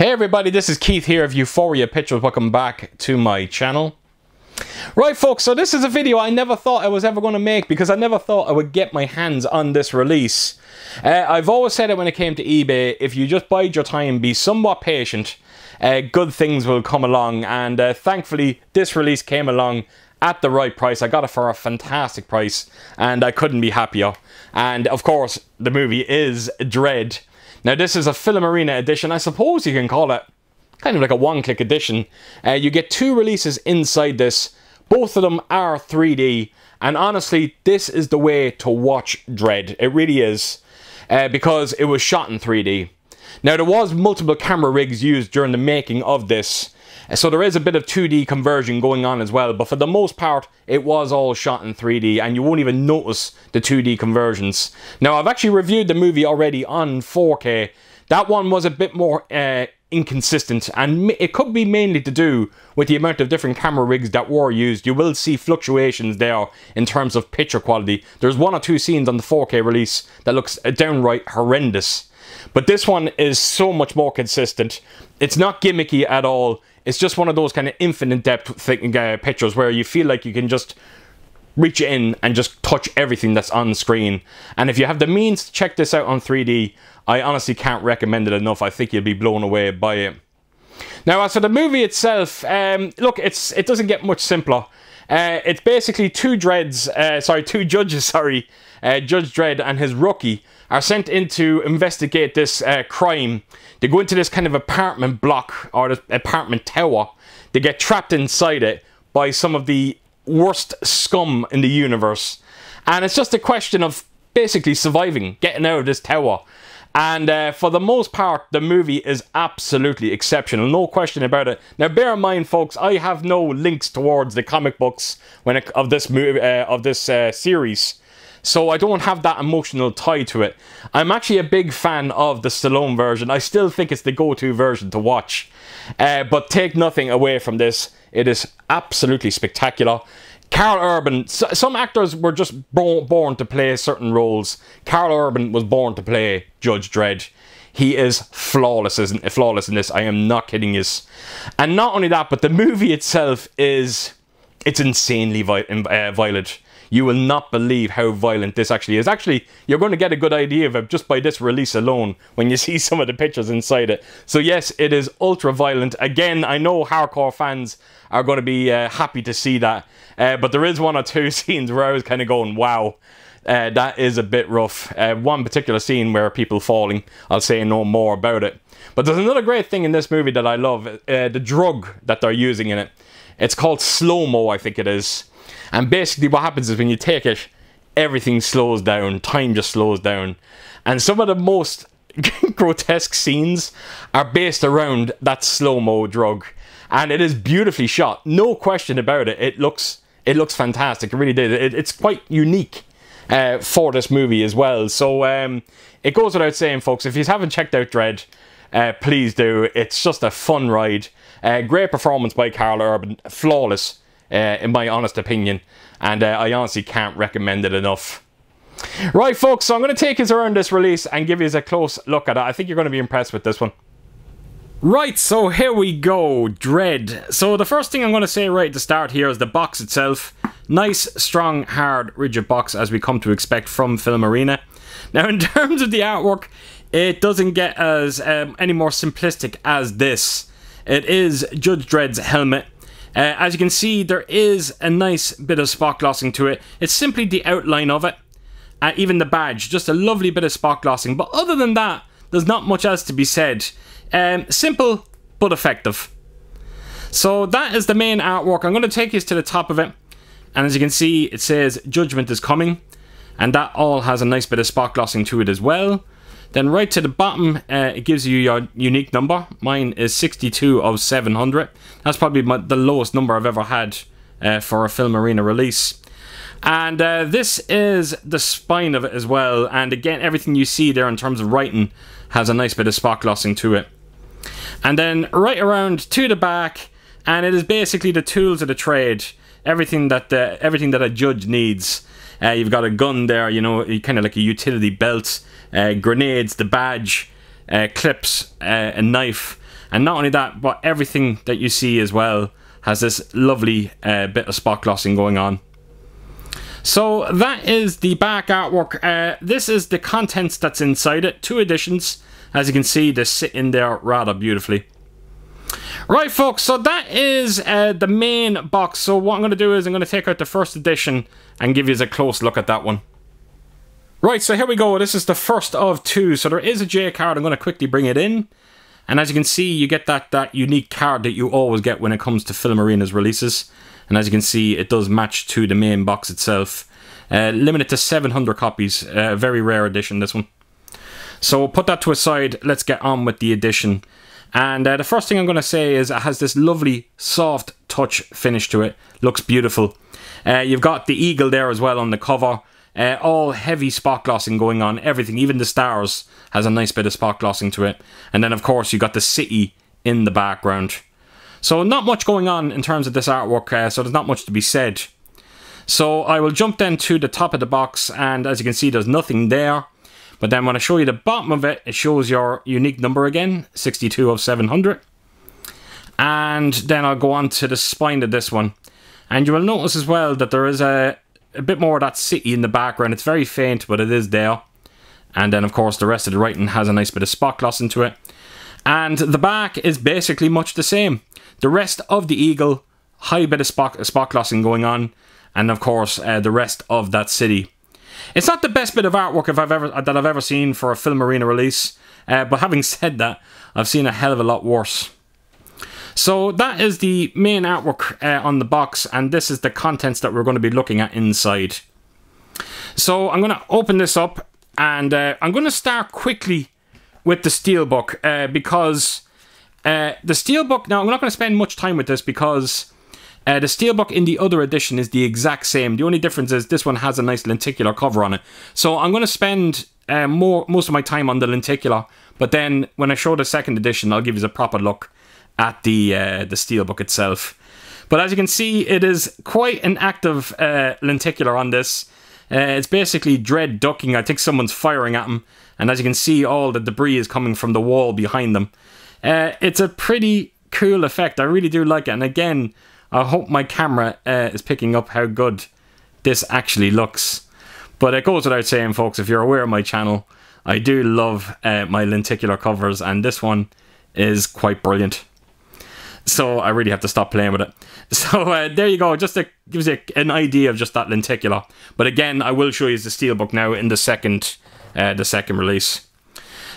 Hey everybody, this is Keith here of Euphoria Pictures. Welcome back to my channel. Right folks, so this is a video I never thought I was ever going to make because I never thought I would get my hands on this release. I've always said it when it came to eBay, if you just bide your time, be somewhat patient, good things will come along, and thankfully this release came along at the right price. I got it for a fantastic price and I couldn't be happier. And of course the movie is Dredd. Now this is a Filmarena edition. I suppose you can call it kind of like a one-click edition. You get two releases inside this. Both of them are 3D. And honestly, this is the way to watch Dredd. It really is. Because it was shot in 3D. Now there was multiple camera rigs used during the making of this. So there is a bit of 2D conversion going on as well, but for the most part, it was all shot in 3D, and you won't even notice the 2D conversions. Now, I've actually reviewed the movie already on 4K. That one was a bit more inconsistent, and it could be mainly to do with the amount of different camera rigs that were used. You will see fluctuations there in terms of picture quality. There's one or two scenes on the 4K release that looks downright horrendous. But this one is so much more consistent. It's not gimmicky at all. It's just one of those kind of infinite depth pictures where you feel like you can just reach in and just touch everything that's on screen. And if you have the means to check this out on 3D, I honestly can't recommend it enough. I think you'll be blown away by it. Now, as for the movie itself, look, it doesn't get much simpler. It's basically two judges, Judge Dredd and his rookie are sent in to investigate this crime. They go into this kind of apartment block, or this apartment tower. They get trapped inside it by some of the worst scum in the universe. And it's just a question of basically surviving, getting out of this tower. And for the most part, the movie is absolutely exceptional, no question about it. Now, bear in mind, folks, I have no links towards the comic books of this series, so I don't have that emotional tie to it. I'm actually a big fan of the Stallone version. I still think it's the go-to version to watch. But take nothing away from this. It is absolutely spectacular. Karl Urban, some actors were just born to play certain roles. Karl Urban was born to play Judge Dredd. He is flawless in this. I am not kidding you. And not only that, but the movie itself it's insanely violent. You will not believe how violent this actually is. Actually, you're going to get a good idea of it just by this release alone when you see some of the pictures inside it. So yes, it is ultra violent. Again, I know hardcore fans are going to be happy to see that. But there is one or two scenes where I was kind of going, wow, that is a bit rough. One particular scene where people falling, I'll say no more about it. But there's another great thing in this movie that I love, the drug that they're using in it. It's called slow-mo, I think it is. And basically what happens is when you take it, everything slows down, time just slows down. And some of the most grotesque scenes are based around that slow-mo drug. And it is beautifully shot, no question about it. It looks fantastic, it really did. It's quite unique for this movie as well. So it goes without saying, folks, if you haven't checked out Dredd, please do. It's just a fun ride. Great performance by Karl Urban, flawless in my honest opinion, and I honestly can't recommend it enough. Right folks, so I'm going to take you around this release and give you a close look at it. I think you're going to be impressed with this one. Right, so here we go, Dredd. So the first thing I'm going to say right at the start here is the box itself. Nice, strong, hard, rigid box as we come to expect from Filmarena. Now in terms of the artwork, it doesn't get as any more simplistic as this. It is Judge Dredd's helmet. As you can see, there is a nice bit of spot glossing to it. It's simply the outline of it. Even the badge, just a lovely bit of spot glossing. But other than that, there's not much else to be said. Simple, but effective. So that is the main artwork. I'm going to take you to the top of it. And as you can see, it says, Judgment is coming. And that all has a nice bit of spot glossing to it as well. Then right to the bottom, it gives you your unique number. Mine is 62 of 700. That's probably the lowest number I've ever had for a Filmarena release. And this is the spine of it as well. And again, everything you see there in terms of writing has a nice bit of spot glossing to it. And then right around to the back, and it is basically the tools of the trade. Everything that a judge needs. You've got a gun there, you know, kind of like a utility belt, grenades, the badge, clips, a knife, And not only that, but everything that you see as well has this lovely bit of spot glossing going on. So that is the back artwork. This is the contents that's inside it. 2 editions. As you can see, they sit in there rather beautifully. Right, folks, so that is the main box. So what I'm going to do is I'm going to take out the first edition and give you a close look at that one. Right, so here we go. This is the first of 2. So there is a J card. I'm going to quickly bring it in. And as you can see, you get that unique card that you always get when it comes to Filmarena's releases. And as you can see, it does match to the main box itself. Limited to 700 copies. Very rare edition, this one. So we'll put that to a side. Let's get on with the edition. And the first thing I'm going to say is it has this lovely soft touch finish to it. Looks beautiful. You've got the eagle there as well on the cover. All heavy spot glossing going on. Everything, even the stars, has a nice bit of spot glossing to it. And then of course you got the city in the background. So not much going on in terms of this artwork, so there's not much to be said. So I will jump then to the top of the box, and as you can see there's nothing there. But then when I show you the bottom of it, it shows your unique number again, 62 of 700. And then I'll go on to the spine of this one. And you will notice as well that there is a bit more of that city in the background. It's very faint, but it is there. And then of course the rest of the writing has a nice bit of spot gloss into it. And the back is basically much the same. The rest of the eagle, high bit of spot glossing going on. And of course the rest of that city. It's not the best bit of artwork that I've ever seen for a Filmarena release, but having said that, I've seen a hell of a lot worse. So that is the main artwork on the box, and this is the contents that we're going to be looking at inside. So I'm going to open this up, and I'm going to start quickly with the steelbook, because the steelbook, now I'm not going to spend much time with this because the steelbook in the other edition is the exact same. The only difference is this one has a nice lenticular cover on it. So I'm going to spend most of my time on the lenticular, but then when I show the second edition, I'll give you a proper look at the steelbook itself. But as you can see, it is quite an active lenticular on this. It's basically Dredd ducking. I think someone's firing at him, and as you can see, all the debris is coming from the wall behind them. It's a pretty cool effect. I really do like it, and again, I hope my camera is picking up how good this actually looks. But it goes without saying, folks, if you're aware of my channel, I do love my lenticular covers, and this one is quite brilliant. So I really have to stop playing with it. So there you go, just to give you an idea of just that lenticular. But again, I will show you the steelbook now in the second release.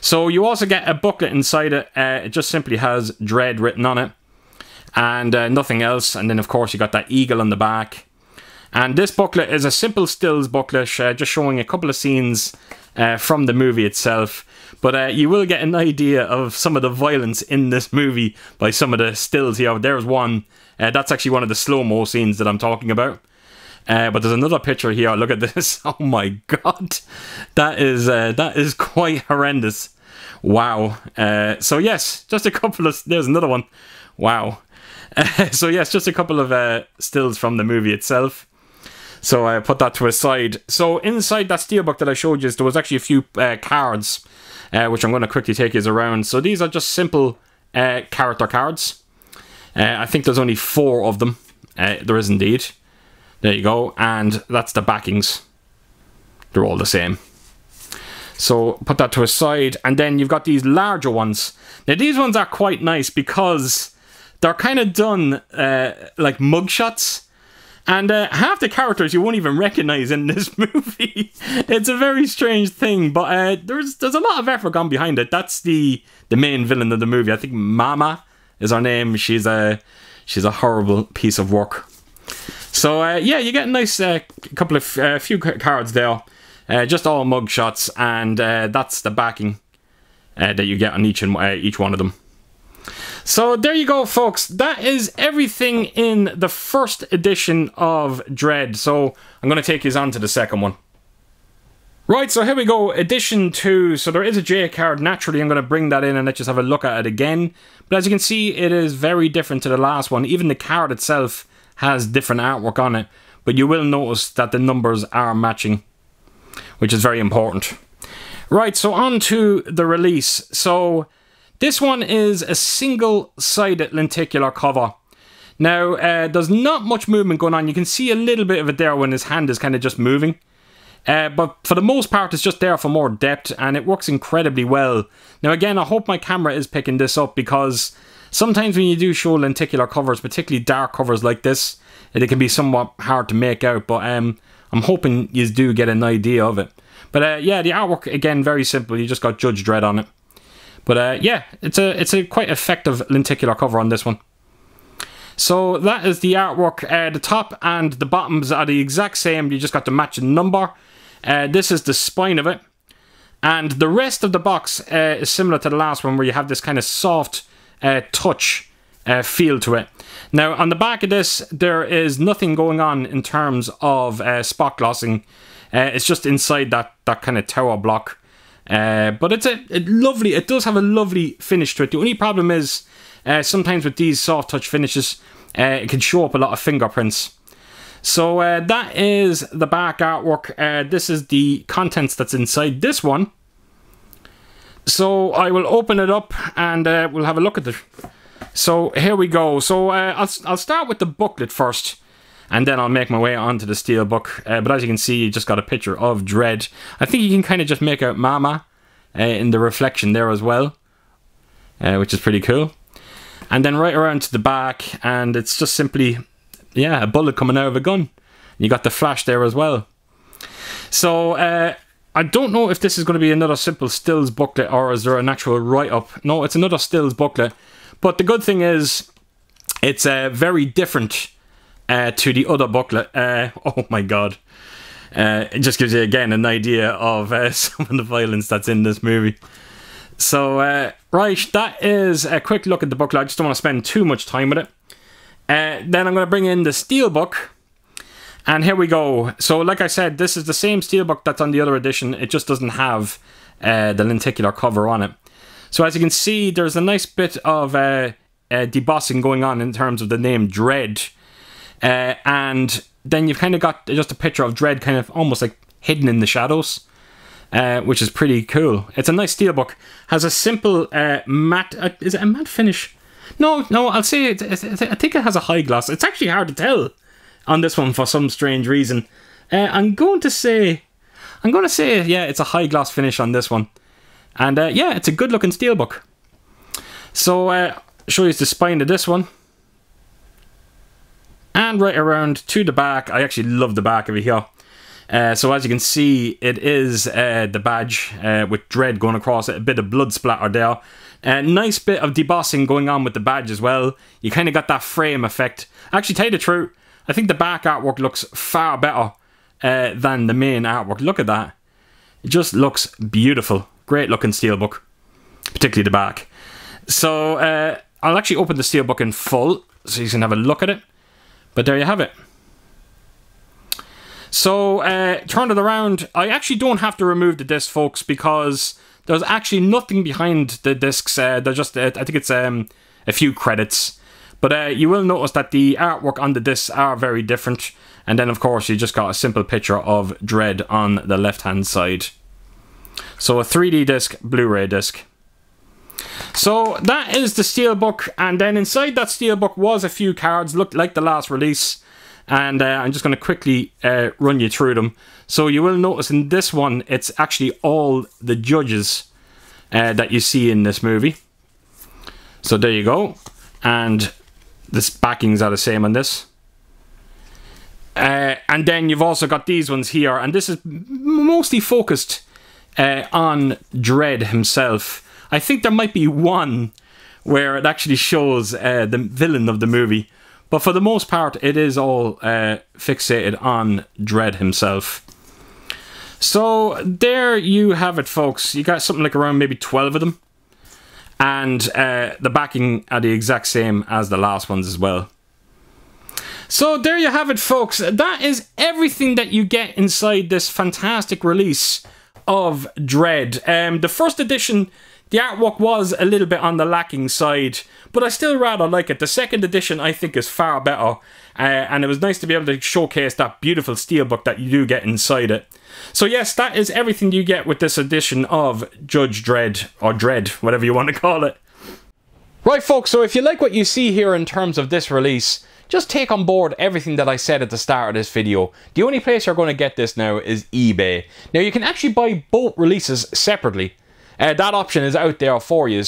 So you also get a booklet inside it. It just simply has Dredd written on it, and nothing else. And then of course you got that eagle on the back. And this booklet is a simple stills booklet, just showing a couple of scenes from the movie itself. But you will get an idea of some of the violence in this movie by some of the stills here. There's one. That's actually one of the slow-mo scenes that I'm talking about. But there's another picture here. Look at this. Oh my god. That is quite horrendous. Wow. So yes, just a couple of... There's another one. Wow. So yes, just a couple of stills from the movie itself. So I put that to a side. So inside that steelbook that I showed you, there was actually a few cards, which I'm going to quickly take you around. So these are just simple character cards. I think there's only 4 of them. There is indeed. There you go. And that's the backings. They're all the same. So put that to a side. And then you've got these larger ones. Now these ones are quite nice because they're kind of done like mugshots. And half the characters you won't even recognize in this movie. It's a very strange thing, but there's a lot of effort gone behind it. That's the main villain of the movie. I think Mama is her name. She's a horrible piece of work. So yeah, you get a nice couple of few cards there, just all mug shots, and that's the backing that you get on each one of them. So there you go, folks. That is everything in the first edition of Dredd. So I'm going to take you on to the second one. Right, so here we go, edition 2. So there is a J card. Naturally, I'm going to bring that in and let's just have a look at it again. But as you can see, it is very different to the last one. Even the card itself has different artwork on it. But you will notice that the numbers are matching, which is very important. Right, so on to the release. So This one is a single-sided lenticular cover. Now, there's not much movement going on. You can see a little bit of it there when his hand is kind of just moving. But for the most part, it's just there for more depth, and it works incredibly well. Now, again, I hope my camera is picking this up, because sometimes when you do show lenticular covers, particularly dark covers like this, it can be somewhat hard to make out, but I'm hoping you do get an idea of it. But yeah, the artwork, again, very simple. You just got Judge Dredd on it. But yeah, it's a quite effective lenticular cover on this one. So that is the artwork. The top and the bottoms are the exact same. You just got the matching number. This is the spine of it. And the rest of the box is similar to the last one, where you have this kind of soft touch feel to it. Now, on the back of this, there is nothing going on in terms of spot glossing. It's just inside that kind of tower block. But it's a lovely, it does have a lovely finish to it. The only problem is, sometimes with these soft touch finishes, it can show up a lot of fingerprints. So that is the back artwork. This is the contents that's inside this one. So I will open it up and we'll have a look at it. So here we go. So I'll start with the booklet first, and then I'll make my way onto the steelbook. But as you can see, you just got a picture of Dredd. I think you can kind of just make out Mama in the reflection there as well, which is pretty cool. And then right around to the back, and it's just simply, yeah, a bullet coming out of a gun. You got the flash there as well. So I don't know if this is going to be another simple stills booklet, or is there an actual write-up. No, it's another stills booklet. But the good thing is, it's very different to the other booklet. Oh my god. It just gives you, again, an idea of some of the violence that's in this movie. So, right, that is a quick look at the booklet. I just don't want to spend too much time with it. Then I'm going to bring in the steelbook. And here we go. So, like I said, this is the same steelbook that's on the other edition. It just doesn't have the lenticular cover on it. So, as you can see, there's a nice bit of debossing going on in terms of the name Dredd. And then you've kind of got just a picture of Dredd kind of almost like hidden in the shadows. Which is pretty cool. It's a nice steelbook. Has a simple matte... is it a matte finish? No, I'll say I think it has a high gloss. It's actually hard to tell on this one for some strange reason. I'm going to say, yeah, it's a high gloss finish on this one. And yeah, it's a good looking steelbook. So, show you the spine of this one. And right around to the back. I actually love the back of it here. So as you can see, it is the badge with Dredd going across it, a bit of blood splatter there. Nice bit of debossing going on with the badge as well. You kind of got that frame effect. Actually, tell you the truth, I think the back artwork looks far better than the main artwork. Look at that. It just looks beautiful. Great looking steelbook, particularly the back. So I'll actually open the steelbook in full so you can have a look at it. But there you have it. So, turn it around. I actually don't have to remove the disc, folks, because there's actually nothing behind the discs. They're just, I think it's a few credits. But you will notice that the artwork on the discs are very different. And then, of course, you just got a simple picture of Dredd on the left-hand side. So, a 3D disc, Blu-ray disc. So, that is the steelbook. And then inside that steelbook was a few cards, looked like the last release. And I'm just going to quickly run you through them. So you will notice in this one, it's actually all the judges that you see in this movie. So there you go. And the backings are the same on this. And then you've also got these ones here. And this is mostly focused on Dredd himself. I think there might be one where it actually shows the villain of the movie. But for the most part, it is all fixated on Dredd himself. So there you have it, folks. You got something like around maybe 12 of them. And the backing are the exact same as the last ones as well. So there you have it, folks. That is everything that you get inside this fantastic release of Dredd. The first edition, the artwork was a little bit on the lacking side, but I still rather like it. The second edition, I think, is far better, and it was nice to be able to showcase that beautiful steelbook that you do get inside it. So yes, that is everything you get with this edition of Judge Dredd, or Dredd, whatever you want to call it. Right folks, so if you like what you see here in terms of this release, just take on board everything that I said at the start of this video. The only place you're going to get this now is eBay. Now you can actually buy both releases separately. That option is out there for you.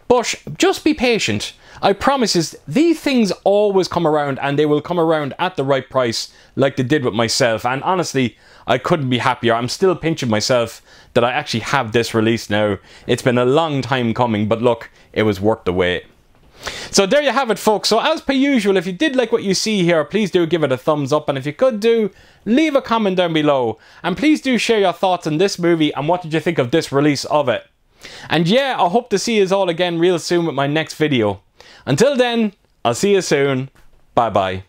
But just be patient. I promise you, these things always come around, and they will come around at the right price like they did with myself. And honestly, I couldn't be happier. I'm still pinching myself that I actually have this release now. It's been a long time coming, but look, it was worth the wait. So there you have it folks. So as per usual, if you did like what you see here, please do give it a thumbs up, and if you could do, leave a comment down below, and please do share your thoughts on this movie and what did you think of this release of it. And yeah, I hope to see you all again real soon with my next video. Until then, I'll see you soon. Bye bye.